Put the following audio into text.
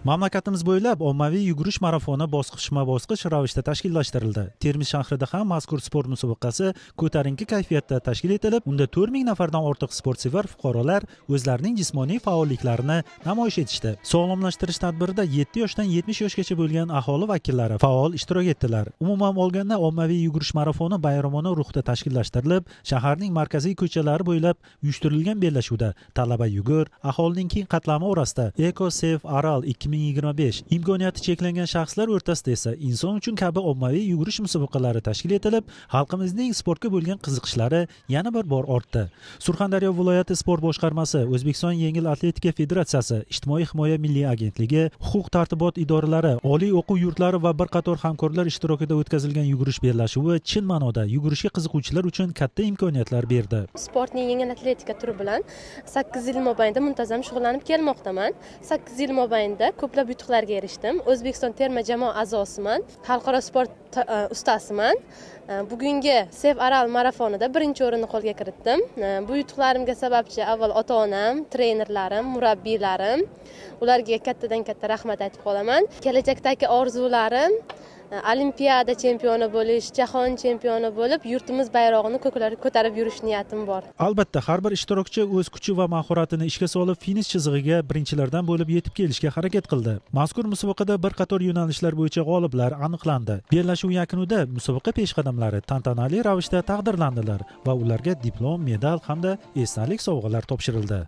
Mamlakatimiz bo'ylab ommaviy yugurish marafoni bosqichma-bosqich ravishda tashkillashtirildi. Termiz shahrida ham mazkur sport musobaqasi ko'tarinki kayfiyatda tashkil etilib, unda 4000 nafardan ortiq sportsevar fuqarolar o'zlarining jismoniy faolliklarini namoyish etishdi. Sog'lomlashtirish tadbirida 7 yoshdan 70 yoshgacha bo'lgan aholi vakillari faol ishtirok etdilar. Umuman olganda ommaviy yugurish marafoni bayramona ruhda tashkillashtirilib, shaharning markaziy ko'chalari bo'ylab uyushtirilgan bellashuvda talaba yugur, aholining keng qatlami orasida Eco Safe Aral 2025 imkoniyati cheklangan shaxslar o'rtasida esa inson uchun kabi ommaviy yugurish musobaqalari tashkil etilib, xalqimizning sportga bo'lgan qiziqishlari yana bir bor ortdi. Surxondaryo viloyati sport boshqarmasi, O'zbekiston yengil atletika federatsiyasi, Ijtimoiy himoya milliy agentligi, huquq-tartibot idoralari, oliy o'quv yurtlari va bir qator hamkorlar ishtirokida o'tkazilgan yugurish bellashuvi chin ma'noda yugurishga qiziquvchilar uchun katta imkoniyatlar berdi. Sportning yengil atletika turi bilan 8 yil mobaynida muntazam shug'ullanib kelmoqdaman. 8 yil mobaynida ko'plab yutuqlarga erishdim. O'zbekiston terma jamoa a'zosiman, xalqaro sport ustasiman. Bugungi Sev Aral marafonida birinchi o'rinni qo'lga kiritdim. Bu yutuqlarimga sababchi avval ota-onam, trenerlarim, murabbiylarim. Ularga katta rahmat aytib qolaman. Kelajakdagi orzularim Olimpiada chempioni bo'lish, jahon chempioni bo'lib, yurtimiz bayrog'ini ko'klarga ko'tarib yurish niyatim bor. Albatta, har bir ishtirokchi o'z kuchi va mahoratini ishga solib, finish chizig'iga birinchilardan bo'lib yetib kelishga harakat qildi. Mazkur musobaqada bir qator yo'nalishlar bo'yicha g'oliblar aniqlandi. Bellashuv yakunida musobaqa peshqadamlari tantanali ravishda taqdirlandilar va ularga diplom, medal hamda esdalik sovg'alar topshirildi.